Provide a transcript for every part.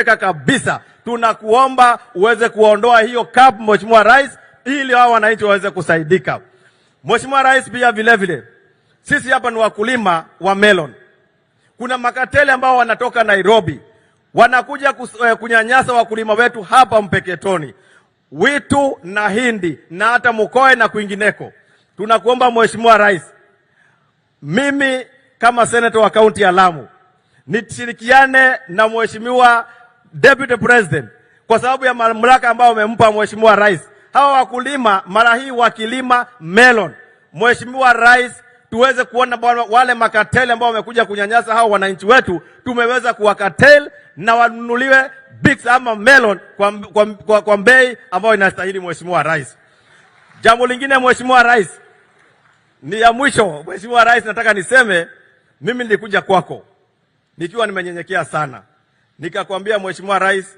kabisa. Tunakuomba uweze kuondoa hiyo cap, Mheshimiwa Rais, ili hao wananchi waweze kusaidika. Mheshimiwa Rais, pia vile sisi hapa ni wakulima wa melon. Kuna makateli ambao wanatoka Nairobi wanakuja kunyanyasa wakulima wetu hapa Mpeketoni, Witu na Hindi na hata Mukoe na kwingineko. Tunakuomba Mheshimiwa Rais, mimi kama senator wa kaunti ya Lamu nishirikiane na Mheshimiwa Deputy President kwa sababu ya mamlaka ambayo umempa Mheshimiwa Rais. Hawa wakulima mara hii wakilima melon, Mheshimiwa Rais, tuweze kuona wale makateli ambao wamekuja kunyanyasa hao wananchi wetu, tumeweza kuwakatel na wanunuliwe bigs ama melon kwa bei ambayo inastahili Mheshimiwa Rais. Jambo lingine Mheshimiwa Rais, ni ya mwisho Mheshimiwa Rais, nataka niseme mimi nilikuja kwako nikiwa nimenyenyekea sana. Nikakwambia Mheshimiwa Rais,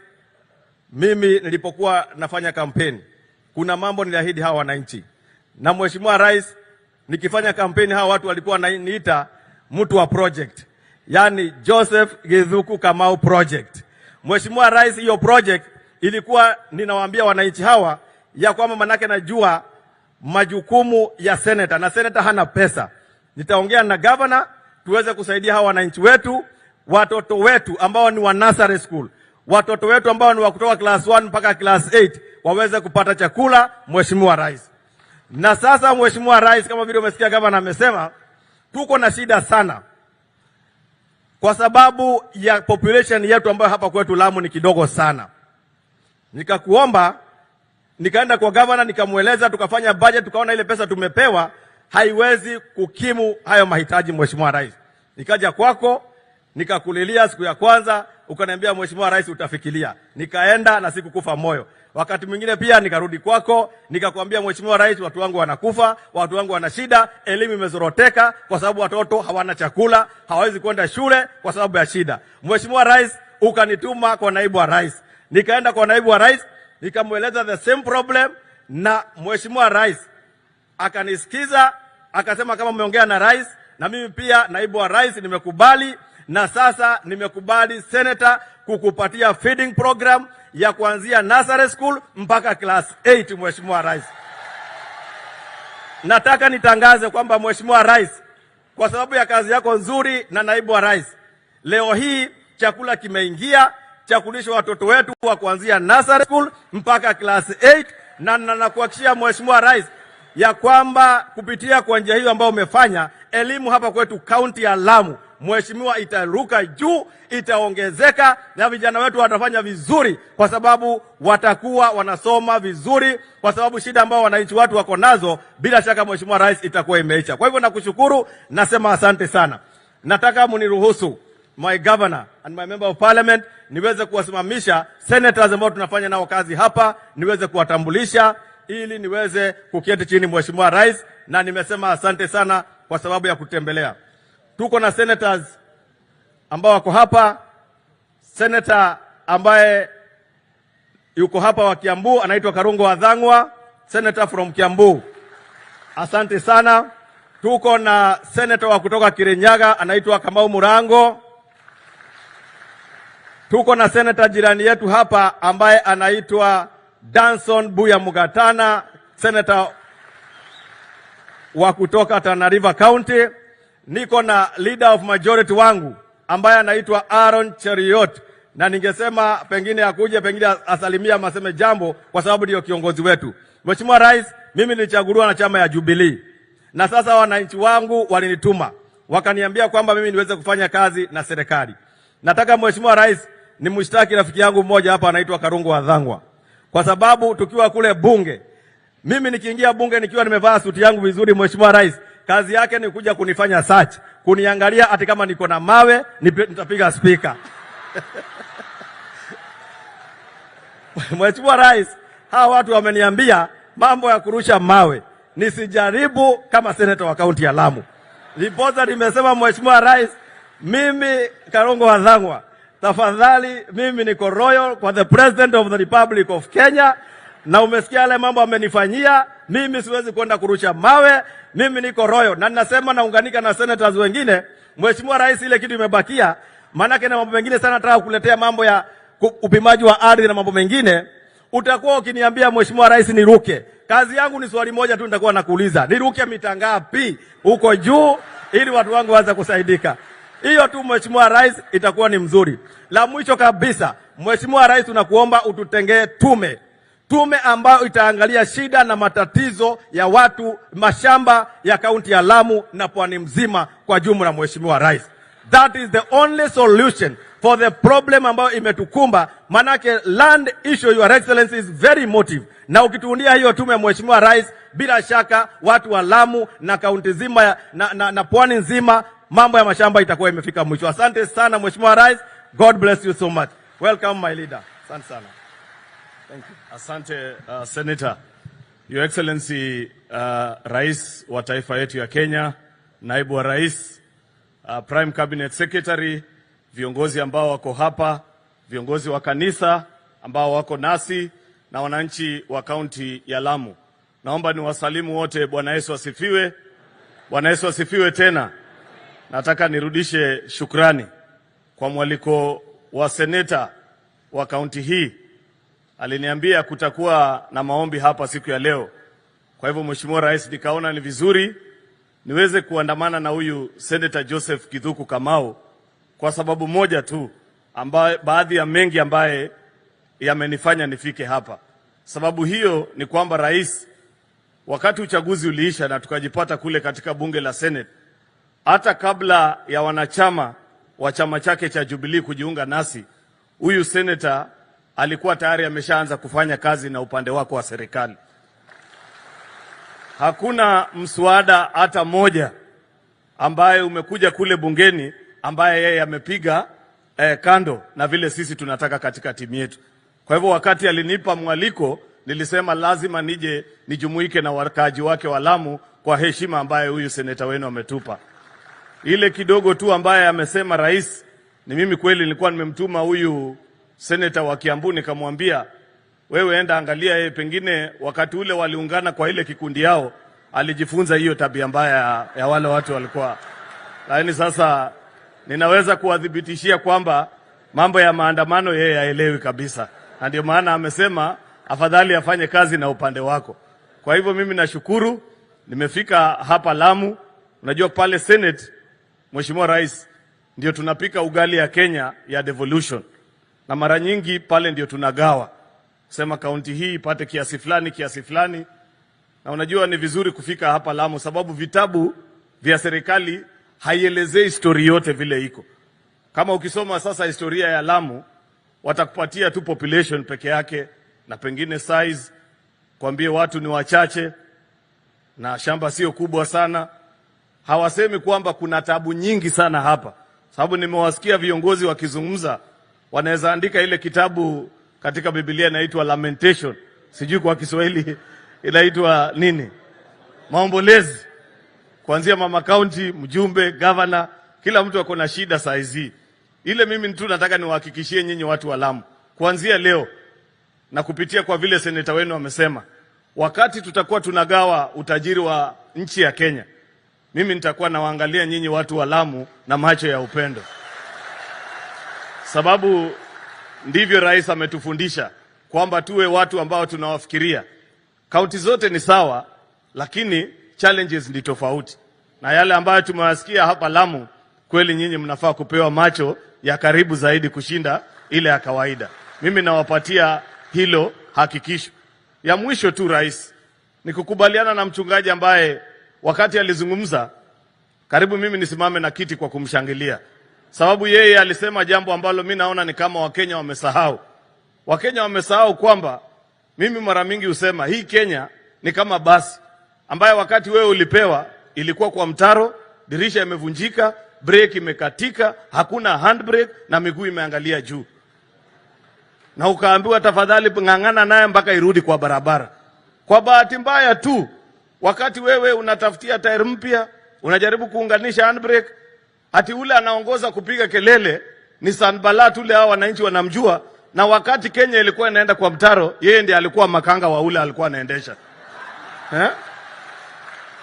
mimi nilipokuwa nafanya kampeni kuna mambo niliahidi hawa wananchi. Na Mheshimiwa Rais, nikifanya kampeni hawa watu walikuwa wananiita mtu wa project. Yani Joseph Githuku Kamau project. Mheshimiwa Rais, hiyo project ilikuwa ninawaambia wananchi hawa ya kwamba manake najua majukumu ya senator na senator hana pesa. Nitaongea na governor tuweze kusaidia hawa wananchi wetu, watoto wetu ambao ni wa nursery school, watoto wetu ambao ni wa kutoka class 1 mpaka class 8 waweze kupata chakula Mheshimiwa Rais. Na sasa Mheshimiwa Rais, kama vile umesikia governor amesema, tuko na shida sana kwa sababu ya population yetu ambayo hapa kwetu Lamu ni kidogo sana. Nikakuomba, nikaenda kwa governor nikamueleza, tukafanya budget, tukaona ile pesa tumepewa haiwezi kukimu hayo mahitaji Mheshimiwa Rais. Nikaja kwako, nikakulilia siku ya kwanza, ukaniambia Mheshimiwa Rais utafikiria. Nikaenda na sikukufa moyo. Wakati mwingine pia nikarudi kwako, nikakwambia Mheshimiwa Rais, watu wangu wanakufa, watu wangu wana shida, elimu imezoroteka kwa sababu watoto hawana chakula, hawawezi kwenda shule kwa sababu ya shida. Mheshimiwa Rais, ukanituma kwa naibu wa rais. Nikaenda kwa naibu wa rais, nikamueleza the same problem, na Mheshimiwa Rais akanisikiza, akasema kama umeongea na rais, na mimi pia naibu wa rais nimekubali, na sasa nimekubali senator kukupatia feeding program ya kuanzia nursery school mpaka class 8 Mheshimiwa Rais. Nataka nitangaze kwamba Mheshimiwa Rais, kwa sababu ya kazi yako nzuri na naibu wa rais, leo hii chakula kimeingia, chakulisha watoto wetu wa kuanzia nursery school mpaka class 8, na nakuhakikishia Mheshimiwa Rais ya kwamba kupitia kwa njia hiyo ambayo umefanya, elimu hapa kwetu kaunti ya Lamu Mheshimiwa itaruka juu, itaongezeka, na vijana wetu watafanya vizuri kwa sababu watakuwa wanasoma vizuri, kwa sababu shida ambao wananchi watu wako nazo bila shaka Mheshimiwa Rais itakuwa imeisha. Kwa hivyo nakushukuru, nasema asante sana. Nataka muniruhusu my governor and my member of parliament niweze kuwasimamisha senators ambao tunafanya nao kazi hapa, niweze kuwatambulisha ili niweze kuketi chini Mheshimiwa Rais, na nimesema asante sana kwa sababu ya kutembelea. Tuko na senators ambao wako hapa. Senator ambaye yuko hapa wa Kiambu anaitwa Karungo Wadhangwa, senator from Kiambu. Asante sana. Tuko na senator wa kutoka Kirinyaga anaitwa Kamau Murango. Tuko na senator jirani yetu hapa ambaye anaitwa Danson Buya Mugatana, senator wa kutoka Tana River County. Niko na leader of majority wangu ambaye anaitwa Aaron Cheriot, na ningesema pengine akuje, pengine asalimia, maseme jambo kwa sababu ndio kiongozi wetu. Mheshimiwa Rais, mimi nilichaguliwa na chama ya Jubilee, na sasa wananchi wangu walinituma wakaniambia kwamba mimi niweze kufanya kazi na serikali. Nataka Mheshimiwa Rais nimshtaki rafiki yangu mmoja hapa anaitwa Karungo Wadhangwa, kwa sababu tukiwa kule bunge, mimi nikiingia bunge nikiwa nimevaa suti yangu vizuri, Mheshimiwa Rais kazi yake ni kuja kunifanya search, kuniangalia ati kama niko na mawe nitapiga speaker. Mheshimiwa Rais, hawa watu wameniambia mambo ya kurusha mawe nisijaribu kama senator wa kaunti ya Lamu. Nipoza nimesema Mheshimiwa Rais, mimi Karungo Wadhangwa, tafadhali mimi niko royal kwa the President of the Republic of Kenya, na umesikia yale mambo amenifanyia, mimi siwezi kwenda kurusha mawe, mimi niko royal. Na ninasema naunganika na senators wengine, Mheshimiwa Rais, ile kitu imebakia, maana na mambo mengine sana nataka kuletea mambo ya upimaji wa ardhi na mambo mengine, utakuwa ukiniambia Mheshimiwa Rais niruke. Kazi yangu ni swali moja tu nitakuwa nakuuliza. Niruke mita ngapi huko juu ili watu wangu waanze kusaidika? Hiyo tu Mheshimiwa Rais itakuwa ni mzuri. La mwisho kabisa, Mheshimiwa Rais tunakuomba ututengee tume ambayo itaangalia shida na matatizo ya watu mashamba ya kaunti ya Lamu na pwani mzima kwa jumla. Mheshimiwa Rais, that is the only solution for the problem ambayo imetukumba, manake land issue, Your Excellency, is very emotive. Na ukituundia hiyo tume, Mheshimiwa Rais, bila shaka watu wa Lamu na kaunti nzima na pwani nzima, mambo ya mashamba itakuwa imefika mwisho. Asante sana Mheshimiwa Rais. God bless you so much. Welcome my leader. Asante sana. Thank you. Asante Senator. Your Excellency, Rais wa taifa yetu ya Kenya, Naibu wa Rais, Prime Cabinet Secretary, viongozi ambao wako hapa, viongozi wa kanisa ambao wako nasi na wananchi wa kaunti ya Lamu. Naomba niwasalimu wote. Bwana Yesu asifiwe. Bwana Yesu asifiwe tena. Nataka nirudishe shukrani kwa mwaliko wa seneta wa kaunti hii. Aliniambia kutakuwa na maombi hapa siku ya leo. Kwa hivyo Mheshimiwa Rais, nikaona ni vizuri niweze kuandamana na huyu Senator Joseph Kithuku Kamau kwa sababu moja tu, ambaye baadhi ya mengi ambaye yamenifanya nifike hapa. Sababu hiyo ni kwamba rais, wakati uchaguzi uliisha na tukajipata kule katika bunge la Senate, hata kabla ya wanachama wa chama chake cha Jubilee kujiunga nasi, huyu senator alikuwa tayari ameshaanza kufanya kazi na upande wako wa serikali. Hakuna mswada hata moja ambaye umekuja kule bungeni ambaye yeye amepiga kando na vile sisi tunataka katika timu yetu. Kwa hivyo wakati alinipa mwaliko, nilisema lazima nije nijumuike na wakaaji wake wa Lamu kwa heshima ambaye huyu seneta wenu ametupa. Ile kidogo tu ambaye amesema rais, ni mimi kweli nilikuwa nimemtuma huyu seneta wa Kiambu nikamwambia, wewe enda angalia yeye, pengine wakati ule waliungana kwa ile kikundi yao alijifunza hiyo tabia mbaya ya wale watu walikuwa. Lakini sasa ninaweza kuwadhibitishia kwamba mambo ya maandamano yeye haelewi kabisa. Na ndio maana amesema afadhali afanye kazi na upande wako. Kwa hivyo mimi nashukuru nimefika hapa Lamu. Unajua pale Senate, Mheshimiwa Rais, ndio tunapika ugali ya Kenya ya devolution. Na mara nyingi pale ndio tunagawa. Sema kaunti hii ipate kiasi fulani. Na unajua ni vizuri kufika hapa Lamu sababu vitabu vya serikali haielezei historia yote vile iko. Kama ukisoma sasa historia ya Lamu, watakupatia tu population peke yake na pengine size, kwambie watu ni wachache na shamba sio kubwa sana. Hawasemi kwamba kuna tabu nyingi sana hapa. Sababu nimewasikia viongozi wakizungumza, wanaweza andika ile kitabu katika Biblia inaitwa Lamentation. Sijui kwa Kiswahili inaitwa nini? Maombolezi. Kuanzia mama county, mjumbe, governor, kila mtu ako na shida size. Ile mimi tu nataka niwahakikishie nyinyi watu wa Lamu, kuanzia leo na kupitia kwa vile seneta wenu amesema, wakati tutakuwa tunagawa utajiri wa nchi ya Kenya, mimi nitakuwa nawaangalia nyinyi watu wa Lamu na macho ya upendo. Sababu ndivyo rais ametufundisha kwamba tuwe watu ambao tunawafikiria. Kaunti zote ni sawa, lakini challenges ni tofauti. Na yale ambayo tumewasikia hapa Lamu, kweli nyinyi mnafaa kupewa macho ya karibu zaidi kushinda ile ya kawaida. Mimi nawapatia hilo hakikisho. Ya mwisho tu rais, ni kukubaliana na mchungaji ambaye wakati alizungumza, karibu mimi nisimame na kiti kwa kumshangilia. Sababu yeye alisema jambo ambalo mimi naona ni kama Wakenya wamesahau. Wakenya wamesahau kwamba mimi mara mingi husema hii Kenya ni kama basi ambaye wakati wewe ulipewa ilikuwa kwa mtaro, dirisha imevunjika, brake imekatika, hakuna handbrake na miguu imeangalia juu. Na ukaambiwa tafadhali ngangana naye mpaka irudi kwa barabara. Kwa bahati mbaya tu, wakati wewe unatafutia tairi mpya, unajaribu kuunganisha handbrake, ati ule anaongoza kupiga kelele ni Sanbalat, ule hao wananchi wanamjua, na wakati Kenya ilikuwa inaenda kwa mtaro, yeye ndiye alikuwa makanga wa ule alikuwa anaendesha.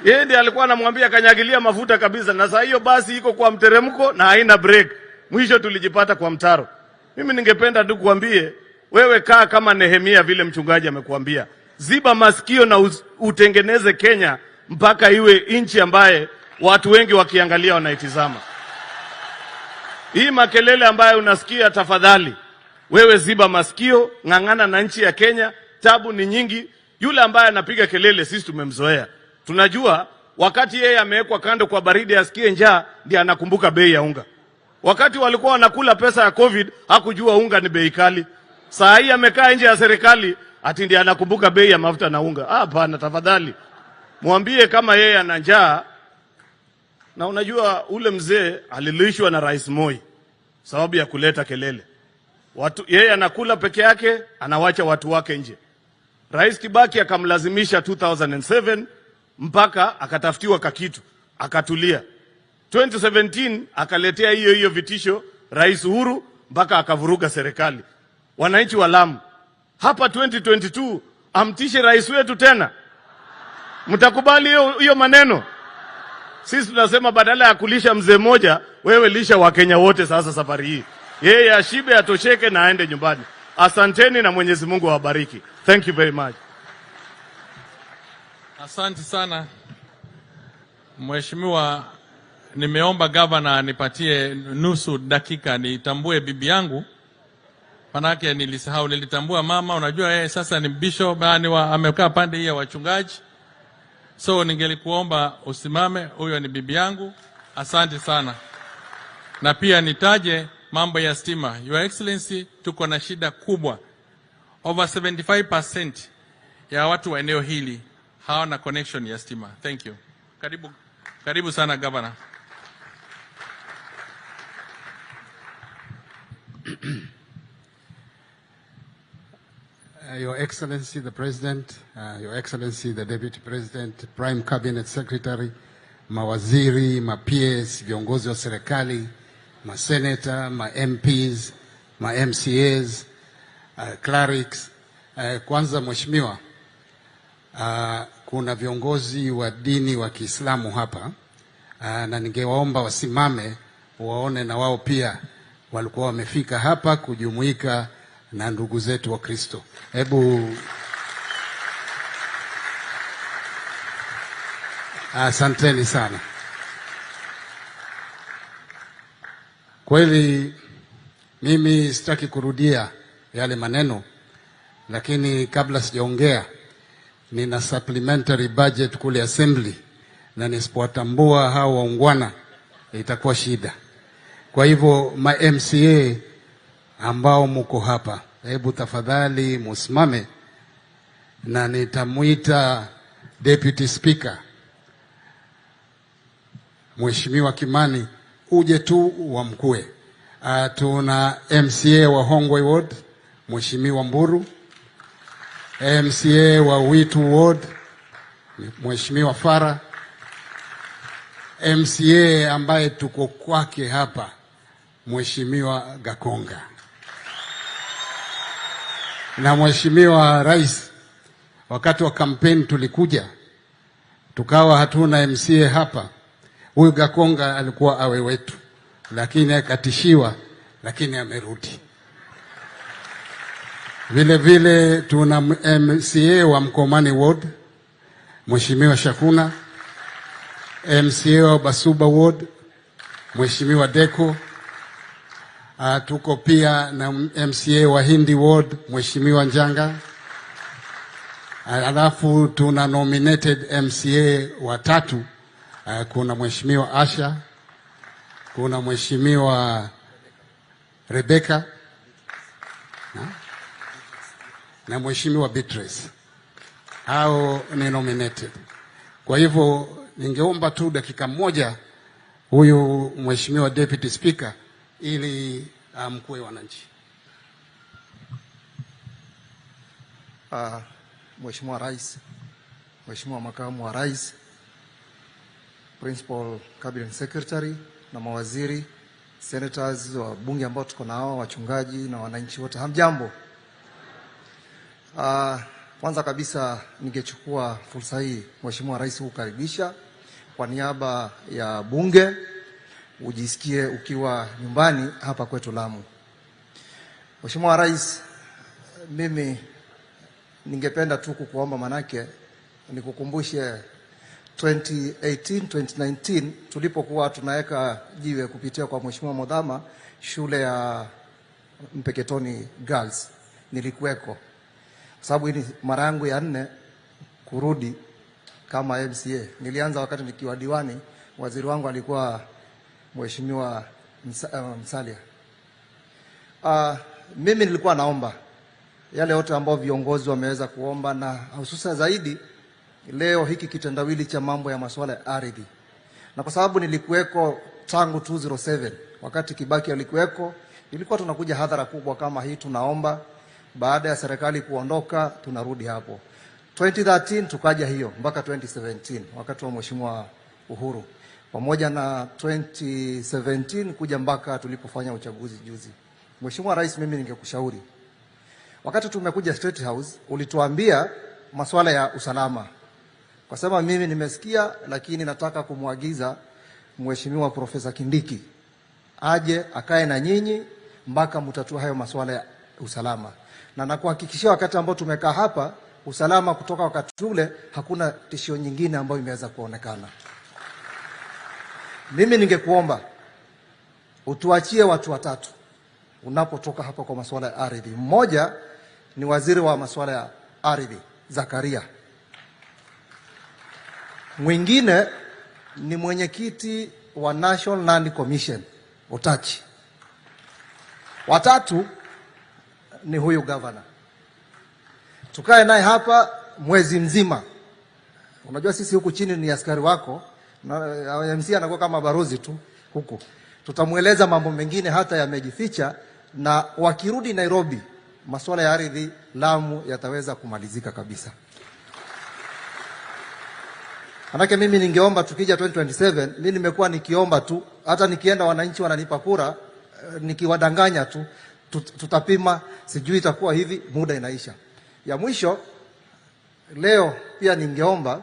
Yeye ndiye alikuwa anamwambia kanyagilia mafuta kabisa, na saa hiyo basi iko kwa mteremko na haina brake. Mwisho tulijipata kwa mtaro. Mimi ningependa tu kuambie wewe, kaa kama Nehemia vile mchungaji amekuambia. Ziba masikio na utengeneze Kenya mpaka iwe nchi ambaye watu wengi wakiangalia wanaitizama. Hii makelele ambayo unasikia, tafadhali wewe ziba masikio, ng'ang'ana na nchi ya Kenya. Tabu ni nyingi. Yule ambaye anapiga kelele sisi tumemzoea. Tunajua wakati yeye amewekwa kando kwa baridi asikie njaa ndiye anakumbuka bei ya unga. Wakati walikuwa wanakula pesa ya COVID hakujua unga ni bei kali. Saa hii amekaa nje ya serikali ati ndiye anakumbuka bei ya mafuta na unga. Hapana, tafadhali mwambie kama yeye ana njaa. Na unajua ule mzee alilishwa na Rais Moi sababu ya kuleta kelele. Yeye anakula peke yake, anawacha watu wake nje. Rais Kibaki akamlazimisha 2007 mpaka akatafutiwa kakitu, akatulia. 2017 akaletea hiyo vitisho Rais Uhuru mpaka akavuruga serikali. Wananchi wa Lamu, hapa 2022 amtishe rais wetu tena? Mtakubali hiyo maneno? Sisi tunasema badala ya kulisha mzee mmoja, wewe lisha Wakenya wote sasa safari hii. Yeye ashibe, atosheke na aende nyumbani. Asanteni na Mwenyezi Mungu awabariki. Thank you very much. Asante sana Mheshimiwa, nimeomba gavana nipatie nusu dakika nitambue bibi yangu. Manake nilisahau, nilitambua mama, unajua yeye sasa ni bishop, amekaa pande hii ya wachungaji. So ningelikuomba usimame, huyo ni bibi yangu. Asante sana. Na pia nitaje mambo ya stima. Your Excellency, tuko na shida kubwa. Over 75% ya watu wa eneo hili hawana connection ya stima. Thank you. Karibu sana Governor. Your Excellency the President, Your Excellency the Deputy President, Prime Cabinet Secretary, mawaziri, ma-PS, viongozi wa serikali, ma-senator, ma-MPs, ma-MCAs, clerics. Kwanza Mheshimiwa, kuna viongozi wa dini wa Kiislamu hapa, na ningewaomba wasimame waone na wao pia walikuwa wamefika hapa kujumuika na ndugu zetu wa Kristo. Hebu asanteni sana. Kweli mimi sitaki kurudia yale maneno, lakini kabla sijaongea, nina supplementary budget kule assembly, na nisipowatambua hao waungwana itakuwa shida. Kwa hivyo ma-MCA ambao muko hapa, hebu tafadhali musimame, na nitamuita Deputy Speaker Mheshimiwa Kimani uje tu wamkue. Tuna MCA wa Hongwe Ward Mheshimiwa Mburu, MCA wa Witu Ward Mheshimiwa Fara, MCA ambaye tuko kwake hapa Mheshimiwa Gakonga. Na Mheshimiwa Rais, wakati wa kampeni tulikuja tukawa hatuna MCA hapa. Huyu Gakonga alikuwa awe wetu, lakini akatishiwa, lakini amerudi. Vile vile tuna MCA wa Mkomani Ward Mheshimiwa Shakuna, MCA wa Basuba Ward Mheshimiwa Deko. Tuko pia na MCA wa Hindi Ward Mheshimiwa Njanga. Alafu tuna nominated MCA watatu. Kuna Mheshimiwa Asha, kuna Mheshimiwa Rebecca na Mheshimiwa Beatrice. Hao ni nominated. Kwa hivyo ningeomba tu dakika moja huyu Mheshimiwa Deputy Speaker ili mkue wananchi. Mheshimiwa Rais, Mheshimiwa Makamu wa Rais, Principal Cabinet Secretary na mawaziri, senators, wa bunge ambao tuko nao, wachungaji na wananchi wote, hamjambo. Kwanza kabisa ningechukua fursa hii Mheshimiwa Rais kukaribisha kwa niaba ya bunge, ujisikie ukiwa nyumbani hapa kwetu Lamu. Mheshimiwa Rais, mimi ningependa tu kukuomba, manake nikukumbushe 2018-2019 tulipokuwa tunaweka jiwe kupitia kwa Mheshimiwa Modhama shule ya Mpeketoni Girls, nilikuweko. Sababu hii ni mara yangu ya 4 kurudi kama MCA. Nilianza wakati nikiwa diwani, waziri wangu alikuwa Mheshimiwa Msalia. Mimi nilikuwa naomba yale yote ambao viongozi wameweza kuomba, na hususa zaidi leo hiki kitendawili cha mambo ya masuala ya ardhi. Na kwa sababu nilikuweko tangu 2007 wakati Kibaki alikuweko, ilikuwa tunakuja hadhara kubwa kama hii tunaomba. Baada ya serikali kuondoka tunarudi hapo. 2013 tukaja hiyo mpaka 2017 wakati wa Mheshimiwa Uhuru, pamoja na 2017 kuja mpaka tulipofanya uchaguzi juzi. Mheshimiwa Rais, mimi ningekushauri, wakati tumekuja State House ulituambia masuala ya usalama. Kwa sababu mimi nimesikia, lakini nataka kumwagiza Mheshimiwa Profesa Kindiki aje akae na nyinyi mpaka mtatua hayo masuala ya usalama. Na nakuhakikishia wakati ambao tumekaa hapa, usalama kutoka wakati ule hakuna tishio nyingine ambayo imeweza kuonekana. Mimi ningekuomba utuachie watu watatu unapotoka hapa kwa masuala ya ardhi. Mmoja ni waziri wa masuala ya ardhi Zakaria, mwingine ni mwenyekiti wa National Land Commission Otachi, watatu ni huyu governor. Tukae naye hapa mwezi mzima. Unajua sisi huku chini ni askari wako, na MC anakuwa kama barozi tu huku. Tutamueleza mambo mengine hata yamejificha, na wakirudi Nairobi masuala ya ardhi Lamu yataweza kumalizika kabisa. Manake mimi ningeomba tukija 2027, mimi nimekuwa nikiomba tu, hata nikienda wananchi wananipa kura, nikiwadanganya tu, tutapima, sijui itakuwa hivi, muda inaisha. Ya mwisho leo pia ningeomba,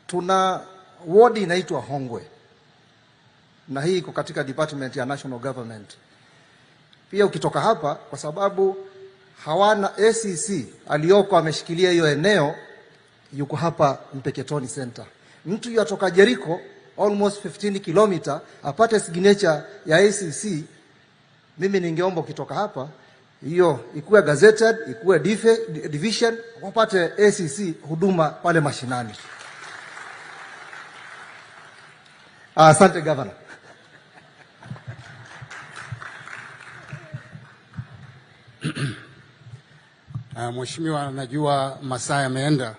tuna ward inaitwa Hongwe, na hii iko katika department ya national government. Pia ukitoka hapa, kwa sababu hawana ACC aliyoko ameshikilia hiyo eneo, yuko hapa Mpeketoni Center. Mtu yatoka Jericho almost 15 km apate signature ya ACC. Mimi ningeomba ukitoka hapa, hiyo ikuwe gazetted, ikuwe division, wapate ACC huduma pale mashinani. Asante Governor. Mheshimiwa, najua masaa yameenda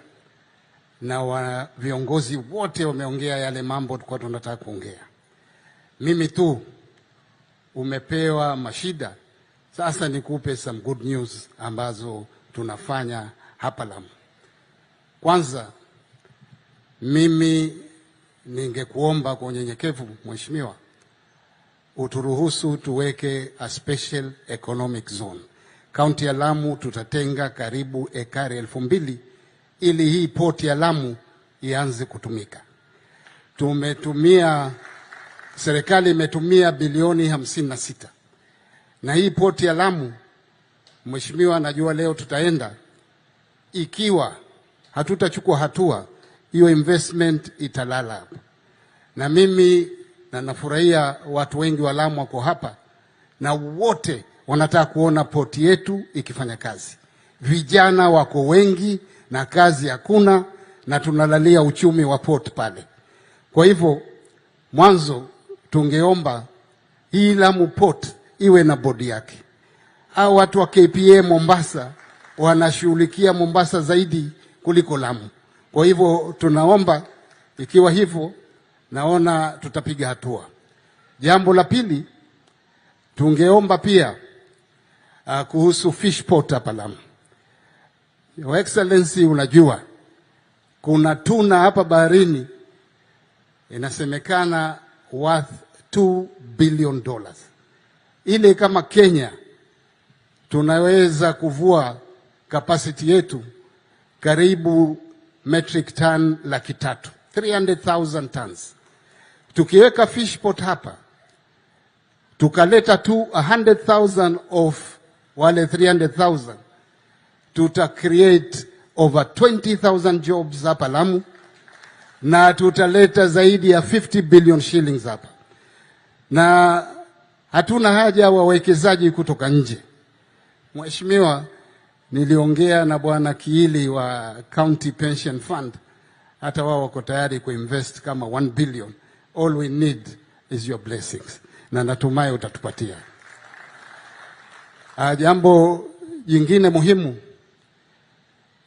na viongozi wote wameongea yale mambo tulikuwa tunataka kuongea. Mimi tu umepewa mashida. Sasa nikupe some good news ambazo tunafanya hapa Lamu. Kwanza, mimi ningekuomba kwa unyenyekevu Mheshimiwa, uturuhusu tuweke a special economic zone. Kaunti ya Lamu tutatenga karibu ekari 2,000 ili hii port ya Lamu ianze kutumika. Serikali imetumia bilioni 56. Na hii port ya Lamu, Mheshimiwa, najua leo tutaenda, ikiwa hatutachukua hatua, hiyo investment italala hapa. Na mimi nafurahia watu wengi wa Lamu wako hapa, na wote wanataka kuona port yetu ikifanya kazi. Vijana wako wengi na kazi hakuna, na tunalalia uchumi wa port pale. Kwa hivyo mwanzo tungeomba hii Lamu port iwe na bodi yake. Hao watu wa KPA Mombasa wanashughulikia Mombasa zaidi kuliko Lamu. Kwa hivyo tunaomba, ikiwa hivyo, naona tutapiga hatua. Jambo la pili, tungeomba pia kuhusu fish port hapa Lamu. Your Excellency, unajua kuna tuna hapa baharini inasemekana worth $2 billion. Ile kama Kenya tunaweza kuvua capacity yetu karibu metric ton 300,000, 300,000 tons. Tukiweka fish port hapa tukaleta tu 100,000 of wale 300,000, tuta create over 20,000 jobs hapa Lamu, na tutaleta zaidi ya 50 billion shillings hapa, na hatuna haja wawekezaji kutoka nje. Mheshimiwa, niliongea na Bwana Kiili wa County Pension Fund, hata wao wako tayari kuinvest kama 1 billion. All we need is your blessings, na natumai utatupatia. Jambo jingine muhimu,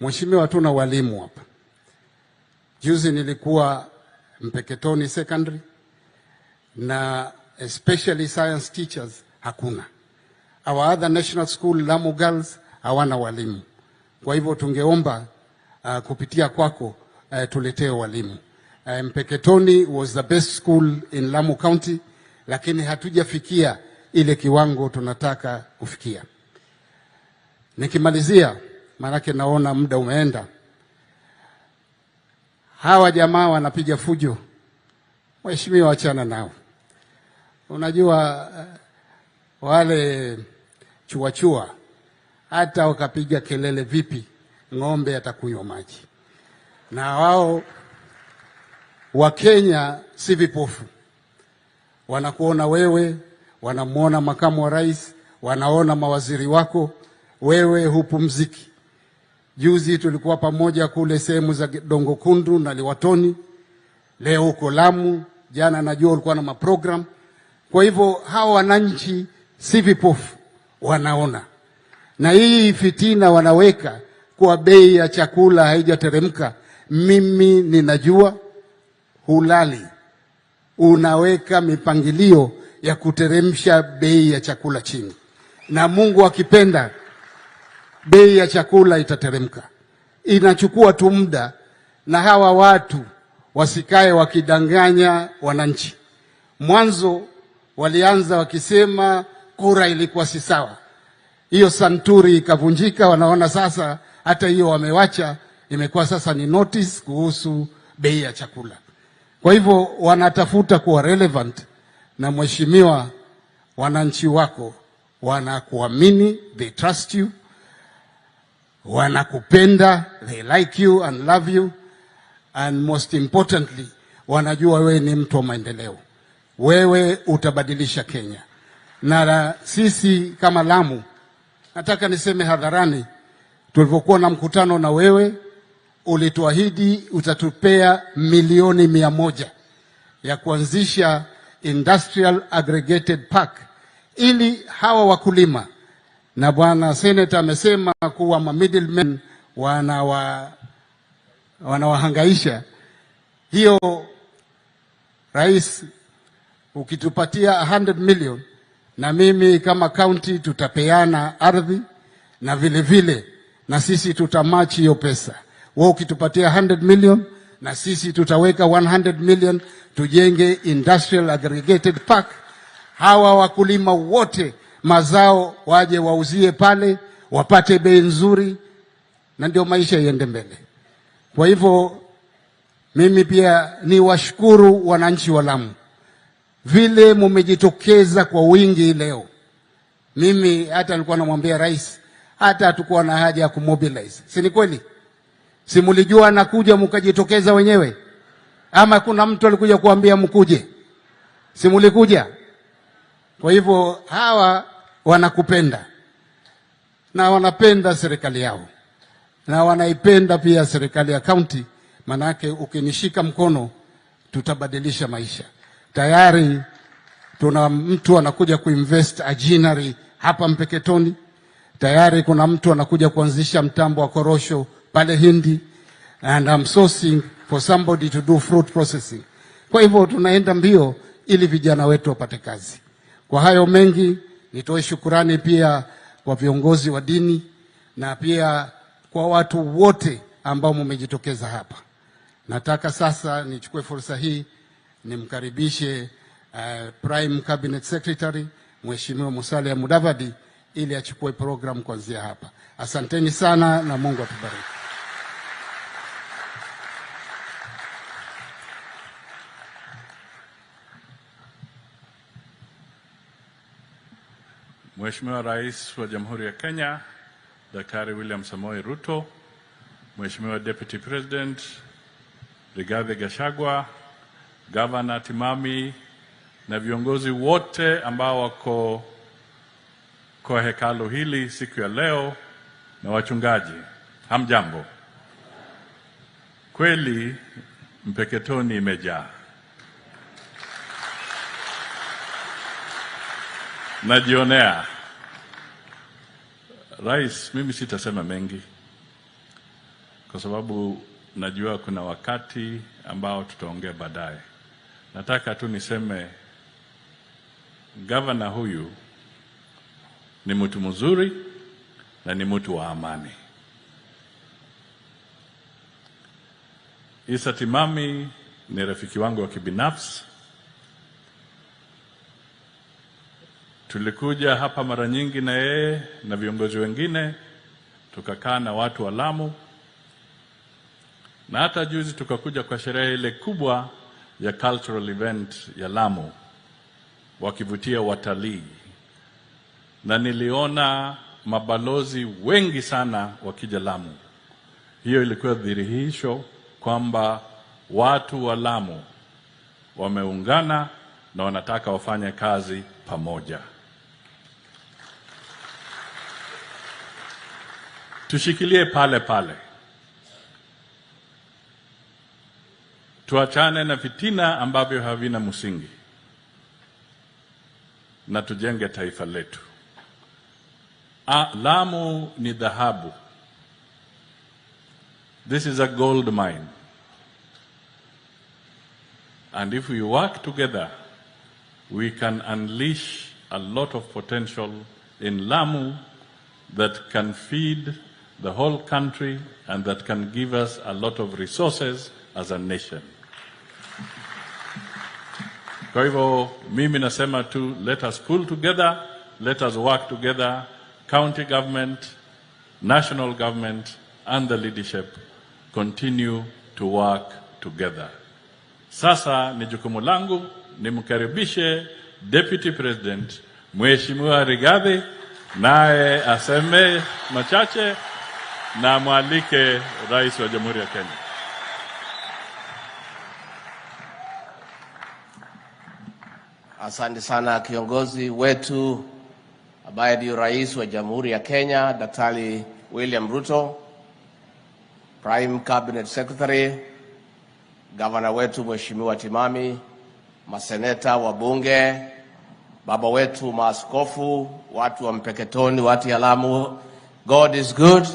Mheshimiwa, tuna walimu hapa. Juzi nilikuwa Mpeketoni Secondary, na especially science teachers hakuna. Our other national school Lamu Girls hawana walimu. Kwa hivyo tungeomba kupitia kwako tuletee walimu. Mpeketoni was the best school in Lamu County, lakini hatujafikia ile kiwango tunataka kufikia. Nikimalizia, maanake naona muda umeenda, hawa jamaa wanapiga fujo. Mheshimiwa, achana nao. Unajua wale chua hata wakapiga kelele vipi, ng'ombe atakunywa maji. Na wao wa Kenya si vipofu, wanakuona wewe, wanamuona makamu wa rais, wanaona mawaziri wako, wewe hupumziki. Juzi tulikuwa pamoja kule sehemu za Dongo Kundu na Liwatoni, leo uko Lamu, jana najua ulikuwa na maprogram. Kwa hivyo hawa wananchi si vipofu, wanaona. Na hii fitina wanaweka kwa bei ya chakula haijateremka, mimi ninajua hulali. Unaweka mipangilio ya kuteremsha bei ya chakula chini, na Mungu akipenda bei ya chakula itateremka. Inachukua tu muda, na hawa watu wasikae wakidanganya wananchi. Mwanzo walianza wakisema kura ilikuwa si sawa, hiyo santuri ikavunjika, wanaona sasa hata hiyo wamewacha, imekuwa sasa ni notice kuhusu bei ya chakula. Kwa hivyo wanatafuta kuwa relevant, na Mheshimiwa, wananchi wako wanakuamini, they trust you, wanakupenda, they like you and love you, and most importantly wanajua wewe ni mtu wa maendeleo. Wewe utabadilisha Kenya. Na sisi kama Lamu, nataka niseme hadharani, tulipokuwa na mkutano na wewe, ulituahidi utatupea milioni 100 ya kuanzisha Industrial Aggregated Park, ili hawa wakulima, na bwana Senator amesema kuwa middlemen wanawahangaisha. Hiyo rais, ukitupatia 100 million, na mimi kama county tutapeana ardhi, na vile vile na sisi tutamachi hiyo pesa. Wewe ukitupatia 100 million, na sisi tutaweka 100 million, tujenge Industrial Aggregated Park. Hawa wakulima wote mazao waje wauzie pale, wapate bei nzuri, na ndio maisha iende mbele. Kwa hivyo mimi pia ni washukuru wananchi wa Lamu vile mumejitokeza kwa wingi leo. Mimi hata nilikuwa namwambia rais, hata hatakuwa na haja ya kumobilize. Si ni kweli? Si mlijua anakuja mkajitokeza wenyewe? Ama kuna mtu alikuja kuambia mkuje? Si mlikuja? Kwa hivyo hawa wanakupenda, na wanapenda serikali yao, na wanaipenda pia serikali ya county. Manake ukinishika mkono tutabadilisha maisha. Tayari tuna mtu anakuja kuinvest ajinari hapa Mpeketoni. Tayari kuna mtu anakuja kuanzisha mtambo wa korosho pale Hindi, and I'm sourcing for somebody to do fruit processing. Kwa hivyo tunaenda mbio ili vijana wetu wapate kazi. Kwa hayo mengi, nitoe shukurani pia kwa viongozi wa dini na pia kwa watu wote ambao mmejitokeza hapa. Nataka sasa nichukue fursa hii nimkaribishe Prime Cabinet Secretary Mheshimiwa Musalia Mudavadi ili achukue program kuanzia hapa. Asanteni sana na Mungu atubariki. Mheshimiwa Rais wa Jamhuri ya Kenya, Daktari William Samoei Ruto, Mheshimiwa Deputy President Rigathi Gachagua, Governor Timami na viongozi wote ambao wako kwa hekalu hili siku ya leo na wachungaji. Hamjambo. Kweli Mpeketoni imejaa. Najionea. Rais, mimi sitasema mengi kwa sababu najua kuna wakati ambao tutaongea baadaye. Nataka tu niseme gavana huyu ni mtu mzuri na ni mtu wa amani. Isa Timami ni rafiki wangu wa kibinafsi. Tulikuja hapa mara nyingi na yeye na viongozi wengine, tukakaa na watu wa Lamu, na hata juzi tukakuja kwa sherehe ile kubwa ya cultural event ya Lamu wakivutia watalii, na niliona mabalozi wengi sana wakija Lamu. Hiyo ilikuwa dhihirisho kwamba watu wa Lamu wameungana na wanataka wafanye kazi pamoja. Tushikilie pale pale. Tuachane na fitina ambavyo havina msingi na tujenge taifa letu. Lamu ni dhahabu. This is a gold mine. And if we work together, we can unleash a lot of potential in Lamu that can feed the whole country and that can give us a lot of resources as a nation. Kwa hivyo mimi nasema tu, let us pull together, let us work together, county government, national government and the leadership continue to work together. Sasa ni jukumu langu nimkaribishe Deputy President Mheshimiwa Rigathi, naye aseme machache na mwalike Rais wa Jamhuri ya Kenya. Asante sana kiongozi wetu ambaye ndio Rais wa Jamhuri ya Kenya, Daktari William Ruto, Prime Cabinet Secretary, Governor wetu Mheshimiwa Timami, maseneta, wabunge, baba wetu maaskofu, watu wa Mpeketoni, watu ya Lamu. God is good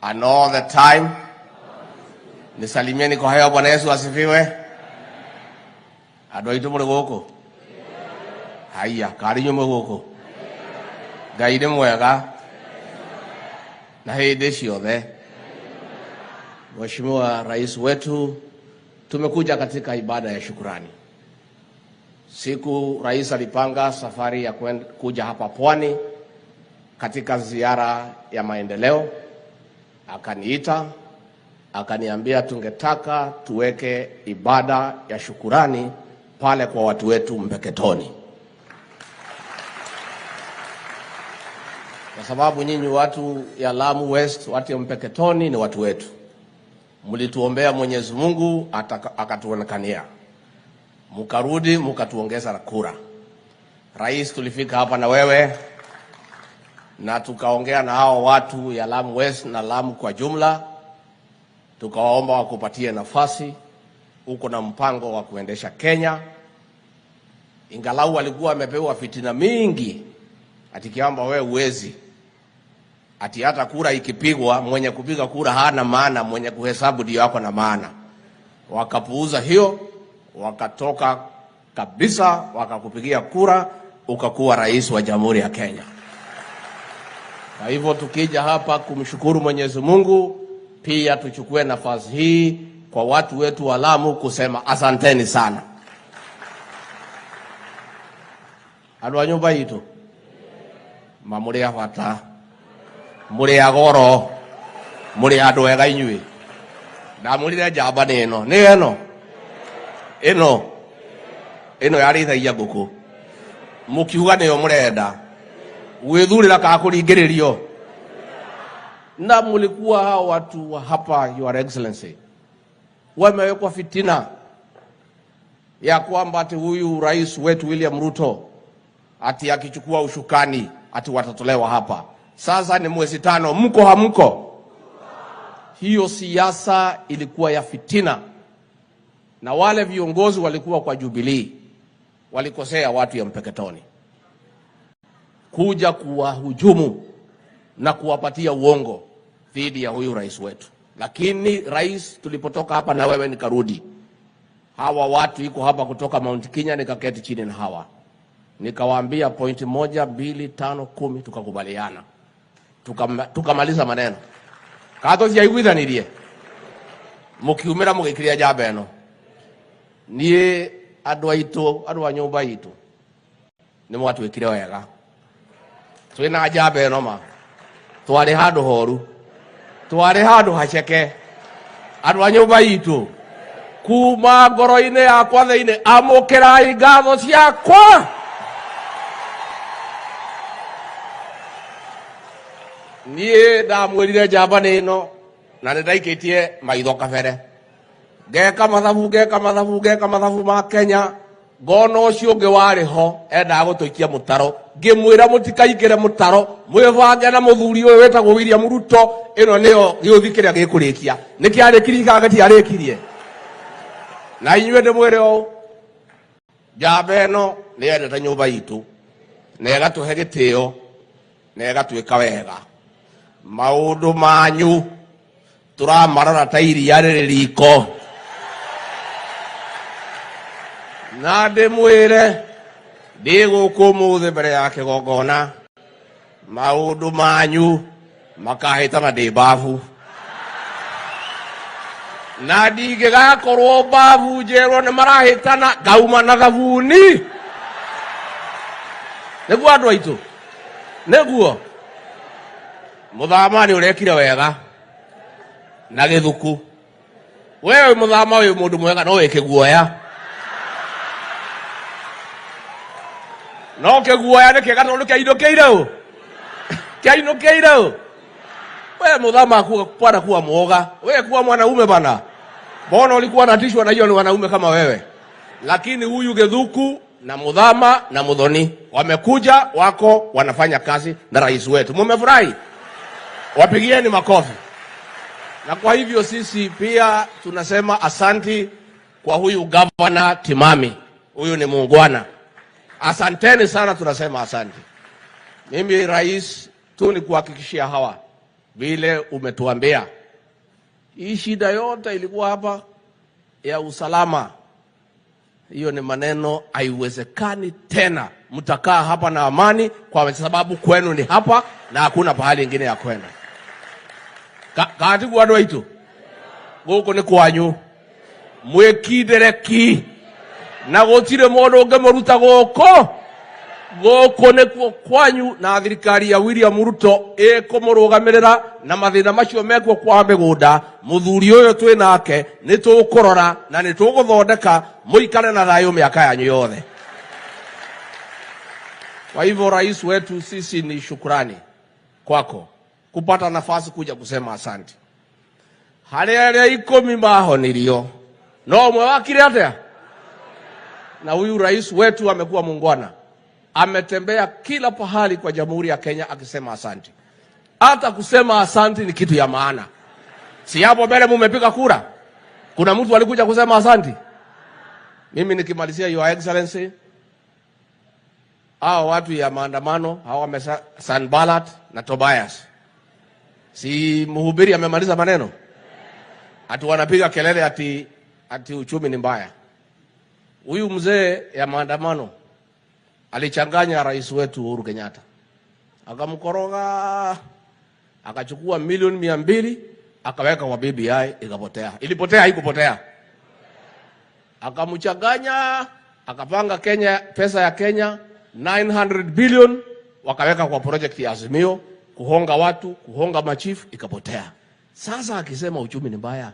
and all the time. Nisalimieni kwa hayo. Bwana Yesu asifiwe. Adoi tumule goko. Haya, kari nyume goko. Gaide mwega. Na hede ciothe. Mheshimiwa Rais wetu, tumekuja katika ibada ya shukrani. Siku Rais alipanga safari ya kuja hapa Pwani katika ziara ya maendeleo, akaniita, akaniambia tungetaka tuweke ibada ya shukrani pale kwa watu wetu Mpeketoni. Kwa sababu nyinyi watu ya Lamu West, watu ya Mpeketoni ni watu wetu. Mlituombea Mwenyezi Mungu akatuonekania. Mkarudi mkatuongeza kura. Rais, tulifika hapa na wewe na tukaongea na hao watu ya Lamu West na Lamu kwa jumla. Tukawaomba wakupatie nafasi. Uko na mpango wa kuendesha Kenya. Ingalau walikuwa wamepewa fitina mingi ati kiamba wewe uwezi. Ati hata kura ikipigwa mwenye kupiga kura hana maana, mwenye kuhesabu ndio yako na maana. Wakapuuza hiyo, wakatoka kabisa, wakakupigia kura, ukakuwa Rais wa Jamhuri ya Kenya. Kwa hivyo tukija hapa kumshukuru Mwenyezi Mungu, pia tuchukue nafasi hii kwa watu wetu wa Lamu kusema asanteni sana. Alwa nyumba itu mamuri afata muri agoro muri andu ega inyui ndamurire njamba nino ni eno yarithagia nguku mukiuga niyo murenda gwithurira ka kuringiririo. Na mulikuwa hao watu wa hapa, Your Excellency, wamewekwa fitina ya kwamba ati huyu rais wetu William Ruto ati akichukua ushukani ati watatolewa hapa. Sasa ni mwezi 5, mko hamko? Hiyo siasa ilikuwa ya fitina, na wale viongozi walikuwa kwa Jubilee walikosea watu ya Mpeketoni kuja kuwahujumu na kuwapatia uongo dhidi ya huyu rais wetu. Lakini rais, tulipotoka hapa na wewe nikarudi, hawa watu iko hapa kutoka Mount Kenya, nikaketi chini na hawa nikawaambia point 1, 2, 5, 10, tukakubaliana, tukamaliza maneno kato cia igwithanirie mukiumira mugikiria njamba eno. Nie andu aitu, andu a nyumba itu ni mwatwikire wega, twina njamba eno ma, twari handu horu, twari handu haceke. Andu a nyumba itu kuma ngoro-ini yakwa thiini, amukirai ngatho ciakwa. Nie ndamwirire njamba ni ino na ndaikitie maitho kabere, ngeka mathabu ma Kenya. Ngona ucio ungi wari ho endaga gutuikia mutaro, ngimwira mutikaingire mutaro, mwivange na muthuri uyu wetagwo William Ruto. Ino niyo giuthi kiria gikurikia niki arikirie gagati arikirie. Na inyuĩ ndĩmwĩre ũũ, njamba ĩno nĩyendete nyũmba itũ na ĩgatũhe gĩtĩo na ĩgatwĩka wega. Maũndũ manyu tũramarora ta iria rĩrĩ riko, na ndĩmwĩre ndĩ gũkũ ũmũthĩ mbere ya kĩgongona, maũndũ manyu makahĩtana ndĩ mbabu, na ndingĩgakorwo mbabu njerwo nĩ marahĩtana ngauma na thabuni. Nĩguo andũ aitũ, nĩguo mũthama nĩ ũrekire wega na gĩthuku. Wewe mũthama ũyũ mũndũ mwega no wĩke guoya, no kĩguoya nĩ kĩega tondũ kĩainũkĩire ũ, kĩainũkĩire ũ. Wewe mũthama bwana kuwa mwoga, wewe kuwa mwanaume bana. Mbona ulikuwa unatishwa na hiyo ni wanaume kama wewe? Lakini huyu Githuku na Muthama na Muthoni wamekuja, wako wanafanya kazi na rais wetu. Mmefurahi? Wapigieni makofi. Na kwa hivyo sisi pia tunasema asanti kwa huyu gavana Timami. Huyu ni muungwana. Asanteni sana, tunasema asanti. Mimi rais tu ni kuhakikishia hawa vile umetuambia. Hii shida yote ilikuwa hapa ya usalama, hiyo ni maneno haiwezekani tena. Mtakaa hapa na amani kwa sababu kwenu ni hapa na hakuna pahali ingine ya kwenda. Kati kwa ndo itu gũkũ nĩ kwanyu, mwĩkindereki na gũtirĩ mũndũ ũngĩ mũruta gũkũ. Gũkũ nĩkuo kwanyu, na thirikari ya William Ruto ĩkũmũrũgamĩrĩra na mathĩna macio mekuo kwa mĩgũnda. Mũthuri ũyũ twĩ nake nĩ tũkũrora na nĩ tũgũthondeka mũikare na thayũ mĩaka yanyu yothe. Kwa hivyo rais wetu, sisi ni shukrani kwako kupata nafasi kuja kusema asante. Harĩa 10 mahonirio no ũmwe wakire atĩa? Na huyu rais wetu amekuwa muungwana, ametembea kila pahali kwa Jamhuri ya Kenya akisema asante. Hata kusema asante ni kitu ya maana. Si hapo mbele mumepiga kura, kuna mtu alikuja kusema asante? Mimi nikimalizia, Your Excellency, hao watu ya maandamano hao wamesa Sanbalat na Tobias, si mhubiri amemaliza maneno, ati wanapiga kelele ati uchumi ni mbaya. Huyu mzee ya maandamano alichanganya rais wetu Uhuru Kenyatta, akamkoroga, akachukua milioni 200 akaweka kwa BBI, ikapotea. Ilipotea, haikupotea. Akamchanganya, akapanga Kenya, pesa ya Kenya 900 billion wakaweka kwa project ya Azimio, kuhonga watu, kuhonga machifu, ikapotea. Sasa akisema uchumi ni mbaya,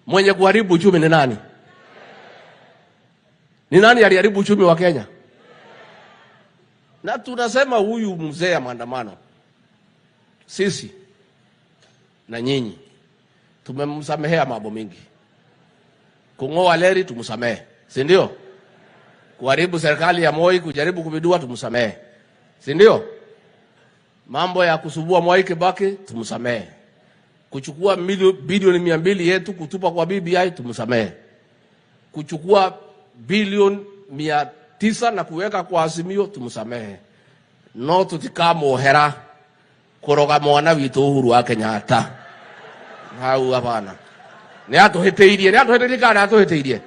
mwenye kuharibu uchumi ni nani? Ni nani aliharibu uchumi wa Kenya? Na tunasema huyu mzee ya maandamano, sisi na nyinyi tumemsamehea mambo mingi. Kung'oa leri tumsamehe, si ndio? Kuharibu serikali ya Moi, kujaribu kubidua tumsamehe, si ndio? Mambo ya kusubua Mwai Kibaki tumsamehe. Kuchukua bilioni 200 yetu kutupa kwa BBI tumsamehe. Kuchukua bilioni 900 na kuweka kwa Azimio tumsamehe. No tutikamo hera kuroga mwana witu Uhuru wa Kenyatta. Hau hapana. Ni atuheteirie kana atuheteirie.